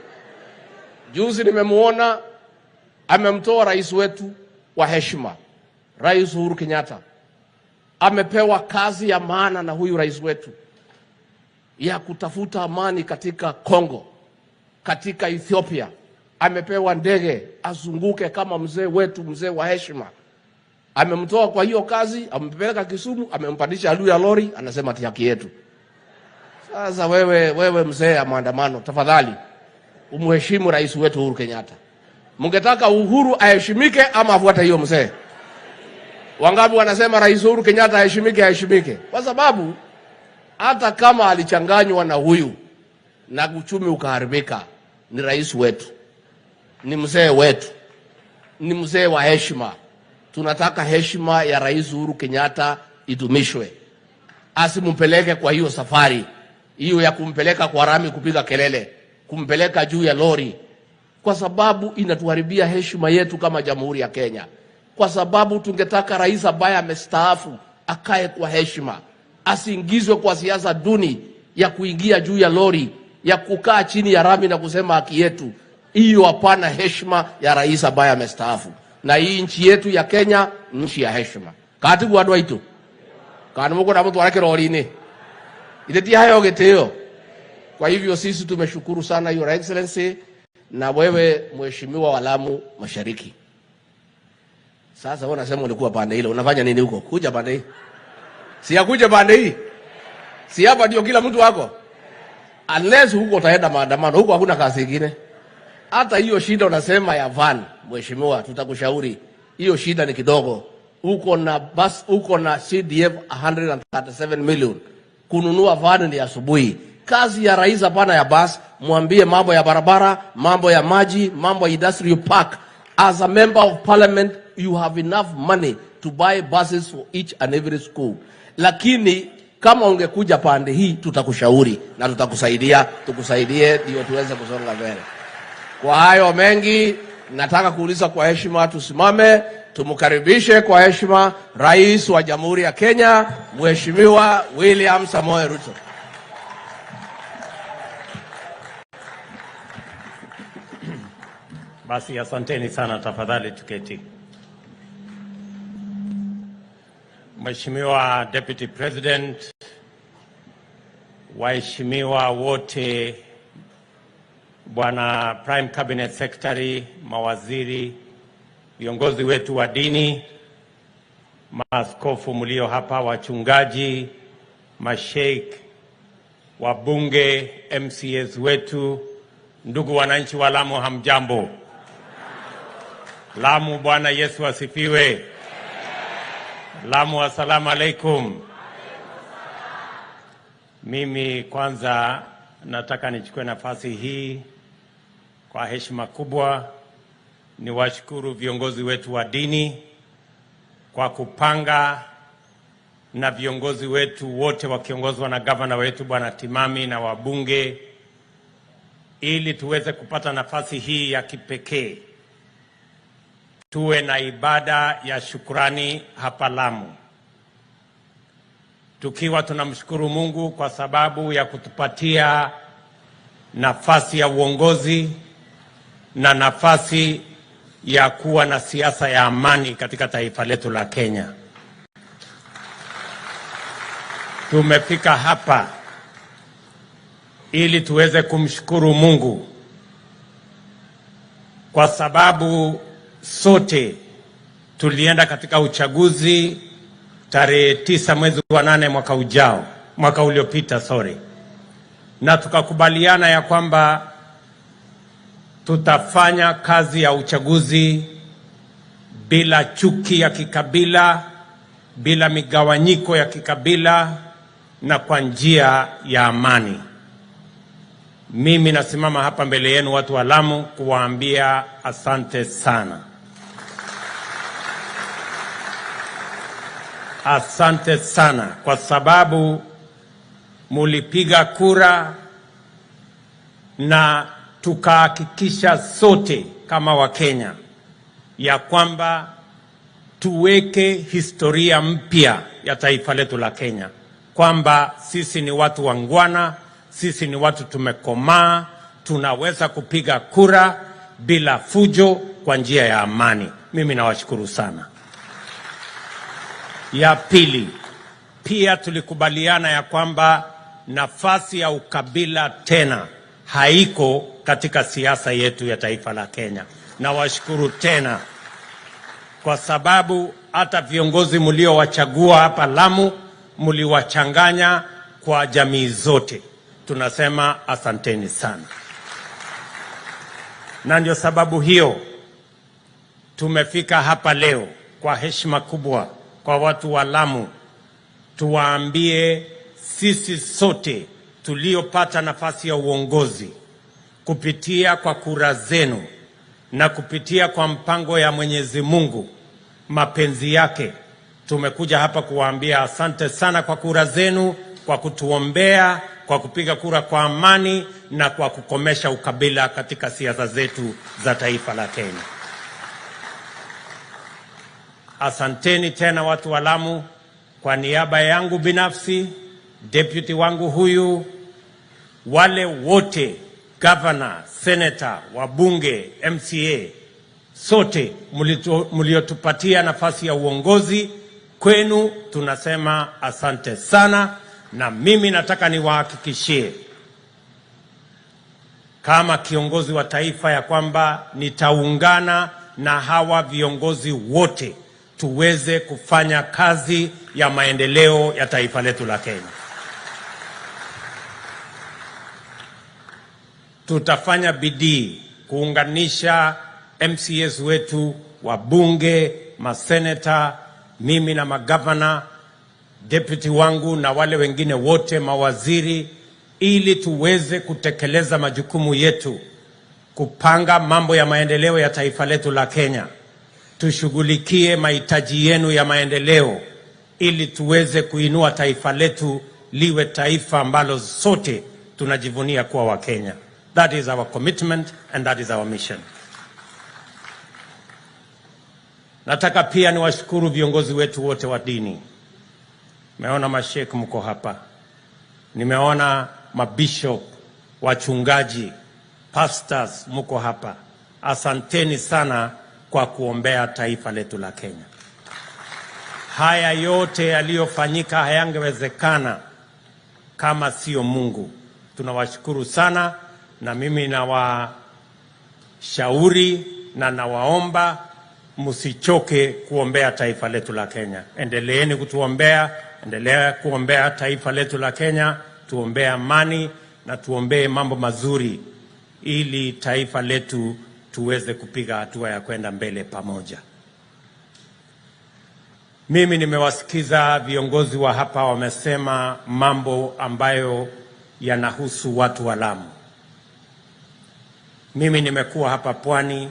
Juzi nimemuona amemtoa rais wetu wa heshima, Rais Uhuru Kenyatta. Amepewa kazi ya maana na huyu rais wetu ya kutafuta amani katika Kongo, katika Ethiopia. Amepewa ndege azunguke kama mzee wetu, mzee wa heshima. Amemtoa kwa hiyo kazi, amempeleka Kisumu, amempandisha juu ya lori, anasema ati haki yetu. Sasa wewe mzee ya maandamano, tafadhali umheshimu rais wetu Uhuru Kenyatta. Mungetaka Uhuru aheshimike ama afuate hiyo mzee? Wangapi wanasema rais Uhuru Kenyatta aheshimike? Kwa sababu hata kama alichanganywa na huyu na uchumi ukaharibika, ni rais wetu, ni mzee wetu, ni mzee wa heshima. Tunataka heshima ya rais Uhuru Kenyatta idumishwe. Asimumpeleke kwa hiyo safari hiyo ya kumpeleka kwa rami kupiga kelele, kumpeleka juu ya lori, kwa sababu inatuharibia heshima yetu kama Jamhuri ya Kenya. Kwa sababu tungetaka rais ambaye amestaafu akae kwa heshima, asiingizwe kwa siasa duni ya kuingia juu ya lori, ya kukaa chini ya rami na kusema haki yetu. Hiyo hapana heshima ya rais ambaye amestaafu. Na hii nchi yetu ya Kenya, nchi ya heshima. Katibu wa dwaitu kana muko na mtu wake rolini ideti hayo geteo. Kwa hivyo sisi tumeshukuru sana Your Excellency na wewe mheshimiwa wa Lamu Mashariki. Sasa wewe unasema ulikuwa pande ile, unafanya nini huko? Kuja pande hii. Si yakuja pande hii. Si hapa ndio kila mtu wako. Unless huko utaenda maandamano, huko hakuna kazi nyingine. Hata hiyo shida unasema ya van, mheshimiwa, tutakushauri. Hiyo shida ni kidogo. Uko na bus, uko na CDF 137 million. Kununua van ni asubuhi. Kazi ya rais hapana ya bus, mwambie mambo ya barabara, mambo ya maji, mambo ya industrial park. As a member of parliament, you have enough money to buy buses for each and every school. Lakini kama ungekuja pande hii tutakushauri na tutakusaidia, tukusaidie ndio tuweze kusonga mbele. Kwa hayo mengi nataka kuuliza kwa heshima tusimame, tumkaribishe kwa heshima Rais wa Jamhuri ya Kenya, Mheshimiwa William Samoei Ruto. Basi asanteni sana, tafadhali tuketi. Mheshimiwa Deputy President, waheshimiwa wote, Bwana Prime Cabinet Secretary, mawaziri, viongozi wetu wa dini, maaskofu mlio hapa, wachungaji, masheikh, wabunge, MCAs wetu, ndugu wananchi wa Lamu, hamjambo. Lamu, Bwana Yesu asifiwe. Lamu, assalamu alaikum. Mimi kwanza nataka nichukue nafasi hii kwa heshima kubwa niwashukuru viongozi wetu wa dini kwa kupanga, na viongozi wetu wote wakiongozwa na gavana wetu Bwana Timami na wabunge, ili tuweze kupata nafasi hii ya kipekee tuwe na ibada ya shukrani hapa Lamu, tukiwa tunamshukuru Mungu kwa sababu ya kutupatia nafasi ya uongozi na nafasi ya kuwa na siasa ya amani katika taifa letu la Kenya. Tumefika hapa ili tuweze kumshukuru Mungu kwa sababu sote tulienda katika uchaguzi tarehe 9 mwezi wa 8 mwaka uliopita, na tukakubaliana ya kwamba tutafanya kazi ya uchaguzi bila chuki ya kikabila, bila migawanyiko ya kikabila, na kwa njia ya amani. Mimi nasimama hapa mbele yenu watu wa Lamu kuwaambia asante sana. Asante sana kwa sababu mulipiga kura na tukahakikisha sote kama Wakenya ya kwamba tuweke historia mpya ya taifa letu la Kenya, kwamba sisi ni watu wangwana, sisi ni watu tumekomaa, tunaweza kupiga kura bila fujo kwa njia ya amani. Mimi nawashukuru sana. Ya pili, pia tulikubaliana ya kwamba nafasi ya ukabila tena haiko katika siasa yetu ya taifa la Kenya. Nawashukuru tena kwa sababu hata viongozi mliowachagua hapa Lamu mliwachanganya kwa jamii zote. Tunasema asanteni sana. Na ndio sababu hiyo tumefika hapa leo kwa heshima kubwa kwa watu wa Lamu, tuwaambie sisi sote tuliopata nafasi ya uongozi kupitia kwa kura zenu na kupitia kwa mpango ya Mwenyezi Mungu, mapenzi yake, tumekuja hapa kuwaambia asante sana kwa kura zenu, kwa kutuombea, kwa kupiga kura kwa amani na kwa kukomesha ukabila katika siasa zetu za taifa la Kenya. Asanteni tena watu wa Lamu. Kwa niaba yangu binafsi, deputy wangu huyu, wale wote, governor, senator, wabunge, MCA, sote mliotupatia nafasi ya uongozi, kwenu tunasema asante sana. Na mimi nataka niwahakikishie kama kiongozi wa taifa ya kwamba nitaungana na hawa viongozi wote tuweze kufanya kazi ya maendeleo ya taifa letu la Kenya. Tutafanya bidii kuunganisha MCAs wetu, wabunge, maseneta, mimi na magavana, deputy wangu na wale wengine wote, mawaziri, ili tuweze kutekeleza majukumu yetu, kupanga mambo ya maendeleo ya taifa letu la Kenya. Tushughulikie mahitaji yenu ya maendeleo ili tuweze kuinua taifa letu liwe taifa ambalo sote tunajivunia kuwa wa Kenya. That is our commitment and that is our mission. Nataka pia niwashukuru viongozi wetu wote wa dini. Nimeona mashekh mko hapa. Nimeona mabishop, wachungaji, pastors mko hapa. Asanteni sana kwa kuombea taifa letu la Kenya. Haya yote yaliyofanyika hayangewezekana kama sio Mungu. Tunawashukuru sana, na mimi nawashauri na nawaomba msichoke kuombea taifa letu la Kenya. Endeleeni kutuombea, endelea kuombea taifa letu la Kenya, tuombee amani na tuombee mambo mazuri ili taifa letu tuweze kupiga hatua ya kwenda mbele pamoja. Mimi nimewasikiza viongozi wa hapa wamesema mambo ambayo yanahusu watu wa Lamu. Mimi nimekuwa hapa Pwani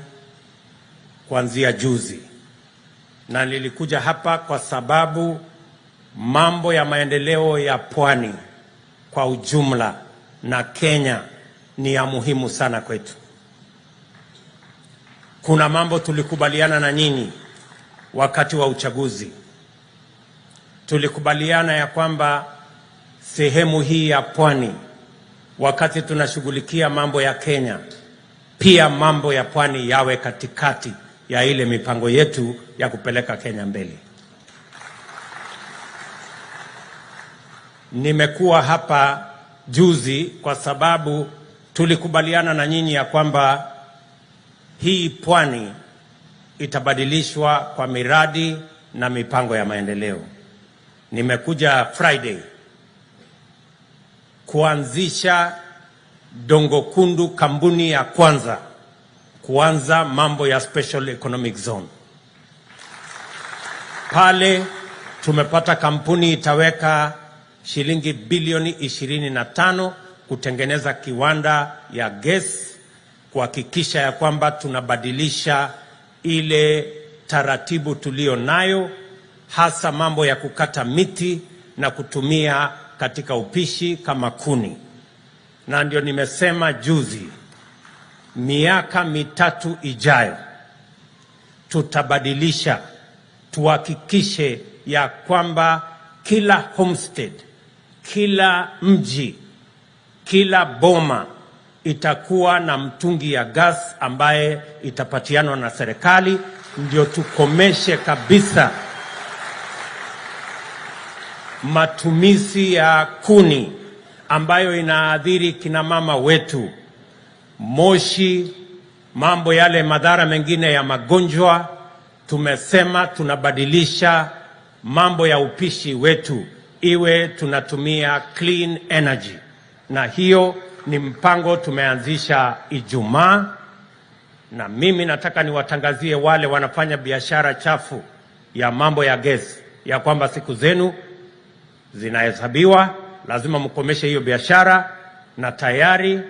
kuanzia juzi, na nilikuja hapa kwa sababu mambo ya maendeleo ya Pwani kwa ujumla na Kenya ni ya muhimu sana kwetu. Kuna mambo tulikubaliana na nyinyi wakati wa uchaguzi. Tulikubaliana ya kwamba sehemu hii ya Pwani, wakati tunashughulikia mambo ya Kenya, pia mambo ya Pwani yawe katikati ya ile mipango yetu ya kupeleka Kenya mbele. Nimekuwa hapa juzi kwa sababu tulikubaliana na nyinyi ya kwamba hii Pwani itabadilishwa kwa miradi na mipango ya maendeleo. Nimekuja Friday kuanzisha Dongo Kundu, kampuni ya kwanza kuanza mambo ya special economic zone. Pale tumepata kampuni itaweka shilingi bilioni 25 kutengeneza kiwanda ya gesi, kuhakikisha ya kwamba tunabadilisha ile taratibu tulio nayo, hasa mambo ya kukata miti na kutumia katika upishi kama kuni. Na ndio nimesema juzi, miaka 3 ijayo tutabadilisha, tuhakikishe ya kwamba kila homestead, kila mji, kila boma itakuwa na mtungi ya gas ambaye itapatianwa na serikali, ndio tukomeshe kabisa matumizi ya kuni ambayo inaadhiri kina mama wetu, moshi, mambo yale madhara mengine ya magonjwa. Tumesema tunabadilisha mambo ya upishi wetu iwe tunatumia clean energy, na hiyo ni mpango tumeanzisha Ijumaa. Na mimi nataka niwatangazie wale wanafanya biashara chafu ya mambo ya gesi ya kwamba siku zenu zinahesabiwa, lazima mkomeshe hiyo biashara. Na tayari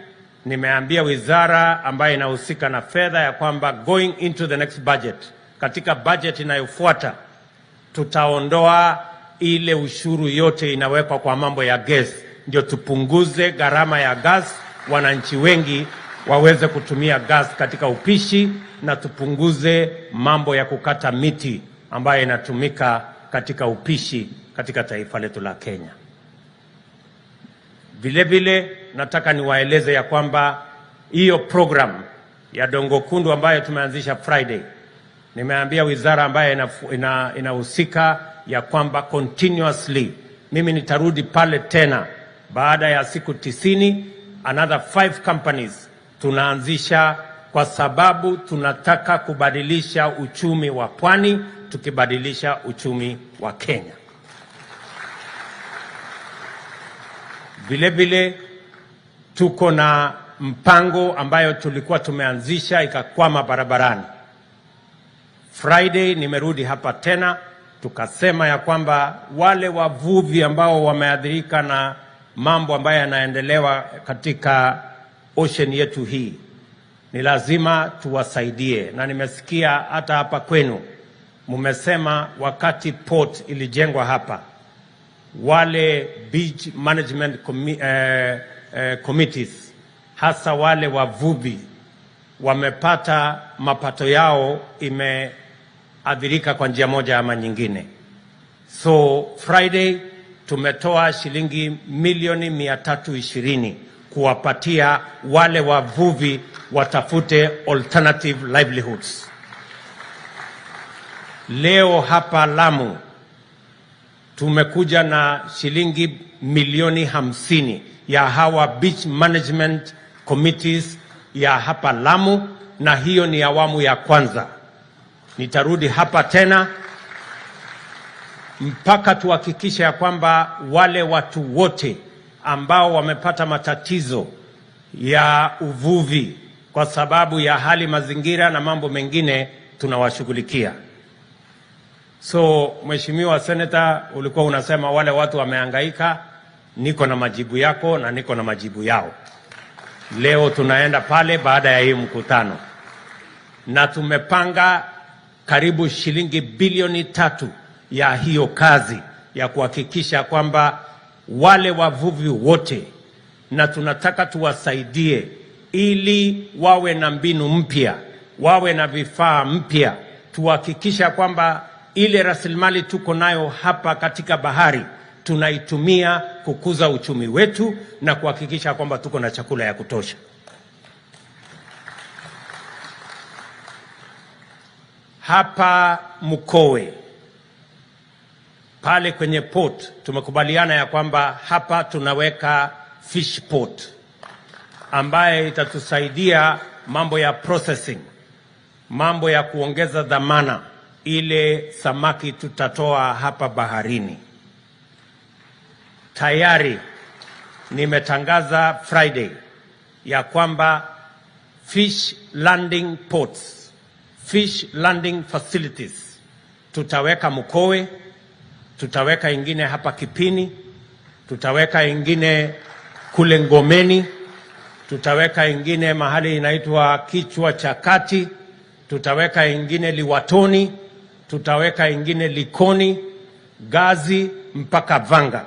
nimeambia wizara ambayo inahusika na fedha ya kwamba going into the next budget, katika budget inayofuata tutaondoa ile ushuru yote inawekwa kwa mambo ya gesi, ndio tupunguze gharama ya gas, wananchi wengi waweze kutumia gas katika upishi, na tupunguze mambo ya kukata miti ambayo inatumika katika upishi katika taifa letu la Kenya. Vile vile nataka niwaeleze ya kwamba hiyo program ya Dongo Kundu ambayo tumeanzisha Friday, nimeambia wizara ambayo inahusika ya kwamba continuously mimi nitarudi pale tena baada ya siku 90, another 5 companies tunaanzisha, kwa sababu tunataka kubadilisha uchumi wa pwani tukibadilisha uchumi wa Kenya. Vile vile tuko na mpango ambayo tulikuwa tumeanzisha ikakwama barabarani. Friday nimerudi hapa tena, tukasema ya kwamba wale wavuvi ambao wameathirika na mambo ambayo yanaendelewa katika ocean yetu hii ni lazima tuwasaidie. Na nimesikia hata hapa kwenu mumesema wakati port ilijengwa hapa, wale beach management committees, hasa wale wavuvi, wamepata mapato yao imeathirika kwa njia moja ama nyingine. So Friday tumetoa shilingi milioni 320 kuwapatia wale wavuvi watafute alternative livelihoods. Leo hapa Lamu tumekuja na shilingi milioni 50 ya hawa beach management committees ya hapa Lamu, na hiyo ni awamu ya kwanza. Nitarudi hapa tena mpaka tuhakikishe ya kwamba wale watu wote ambao wamepata matatizo ya uvuvi kwa sababu ya hali mazingira na mambo mengine tunawashughulikia. So Mheshimiwa Senator, ulikuwa unasema wale watu wamehangaika. Niko na majibu yako na niko na majibu yao. Leo tunaenda pale baada ya hii mkutano, na tumepanga karibu shilingi bilioni 3 ya hiyo kazi ya kuhakikisha kwamba wale wavuvi wote, na tunataka tuwasaidie ili wawe na mbinu mpya, wawe na vifaa mpya, tuhakikisha kwamba ile rasilimali tuko nayo hapa katika bahari tunaitumia kukuza uchumi wetu na kuhakikisha kwamba tuko na chakula ya kutosha. Hapa Mkowe pale kwenye port tumekubaliana ya kwamba hapa tunaweka fish port ambaye itatusaidia mambo ya processing, mambo ya kuongeza dhamana ile samaki tutatoa hapa baharini. Tayari nimetangaza Friday ya kwamba fish landing ports, fish landing facilities tutaweka Mkowe, tutaweka ingine hapa Kipini, tutaweka ingine kule Ngomeni, tutaweka ingine mahali inaitwa Kichwa cha Kati, tutaweka ingine Liwatoni, tutaweka ingine Likoni, Gazi mpaka Vanga,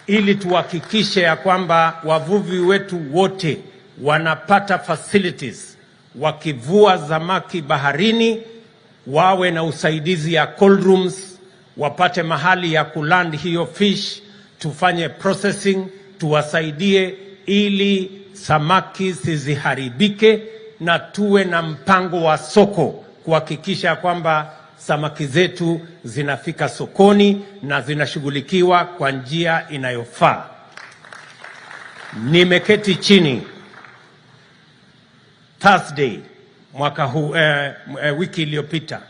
ili tuhakikishe ya kwamba wavuvi wetu wote wanapata facilities. Wakivua samaki baharini wawe na usaidizi ya cold rooms, wapate mahali ya kuland hiyo fish, tufanye processing, tuwasaidie ili samaki siziharibike, na tuwe na mpango wa soko kuhakikisha kwamba samaki zetu zinafika sokoni na zinashughulikiwa kwa njia inayofaa. Nimeketi chini Thursday mwaka huu, wiki iliyopita,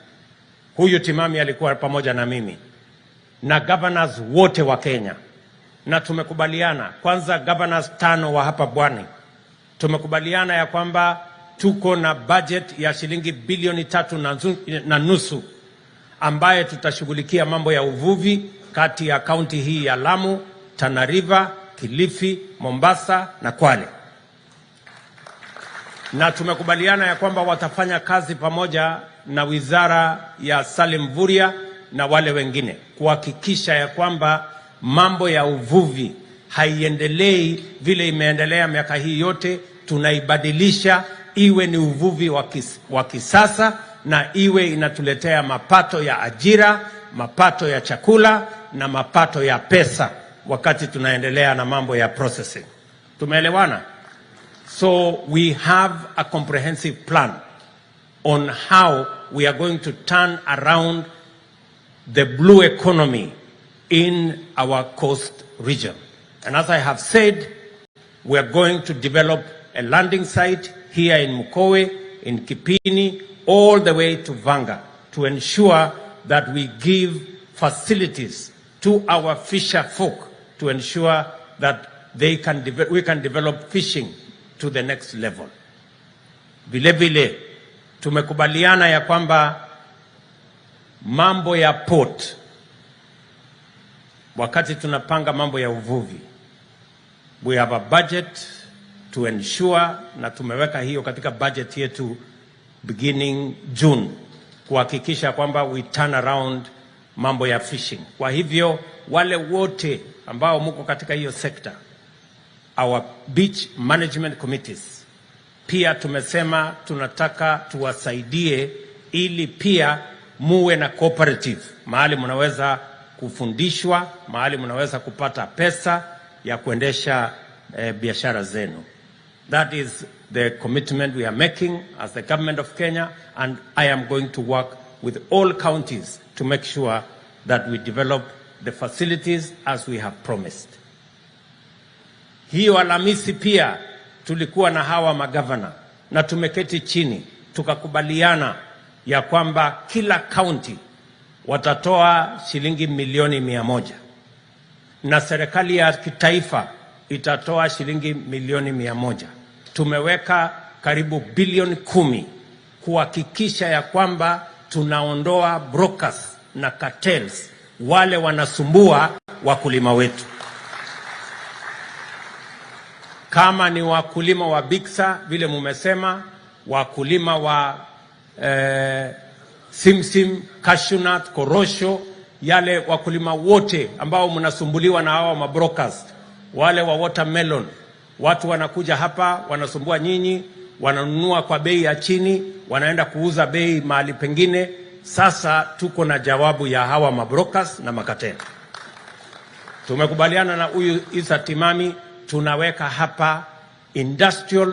huyu Timami alikuwa pamoja na mimi na governors wote wa Kenya, na tumekubaliana, kwanza governors 5 wa hapa Pwani, tumekubaliana ya kwamba tuko na budget ya shilingi bilioni 3.5 ambaye tutashughulikia mambo ya uvuvi kati ya kaunti hii ya Lamu, Tana River, Kilifi, Mombasa na Kwale. Na tumekubaliana ya kwamba watafanya kazi pamoja na wizara ya Salim Vuria na wale wengine kuhakikisha ya kwamba mambo ya uvuvi haiendelei vile imeendelea miaka hii yote. Tunaibadilisha iwe ni uvuvi wa kisasa na iwe inatuletea mapato ya ajira, mapato ya chakula na mapato ya pesa wakati tunaendelea na mambo ya processing. Tumeelewana? So we have a comprehensive plan on how we are going to turn around the blue economy in our coast region. And as I have said, we are going to develop a landing site here in Mkowe, in Kipini, all the way to Vanga, to ensure that we give facilities to our fisher folk to ensure that we can develop fishing to the next level. Vile vile tumekubaliana ya kwamba mambo ya port, wakati tunapanga mambo ya uvuvi, we have a budget to ensure, na tumeweka hiyo katika budget yetu beginning June, kuhakikisha kwamba we turn around mambo ya fishing. Kwa hivyo wale wote ambao muko katika hiyo sekta, our beach management committees, pia tumesema tunataka tuwasaidie ili pia muwe na cooperative, mahali mnaweza kufundishwa, mahali mnaweza kupata pesa ya kuendesha biashara zenu. That is the commitment we are making as the government of Kenya, and I am going to work with all counties to make sure that we develop the facilities as we have promised. Hiyo Alhamisi pia tulikuwa na hawa magavana na tumeketi chini tukakubaliana ya kwamba kila county watatoa shilingi milioni 100 na serikali ya kitaifa itatoa shilingi milioni 100. Tumeweka karibu bilioni 10 kuhakikisha ya kwamba tunaondoa brokers na cartels wale wanasumbua wakulima wetu. Kama ni wakulima wa Biksa vile mumesema, wakulima wa simsim, cashew nut, korosho, yale wakulima wote ambao mnasumbuliwa na hawa mabrokers, wale wa watermelon, watu wanakuja hapa wanasumbua nyinyi, wananunua kwa bei ya chini, wanaenda kuuza bei mahali pengine. Sasa tuko na jawabu ya hawa mabrokers na makateni. Tumekubaliana na huyu Isa Timami, tunaweka hapa industrial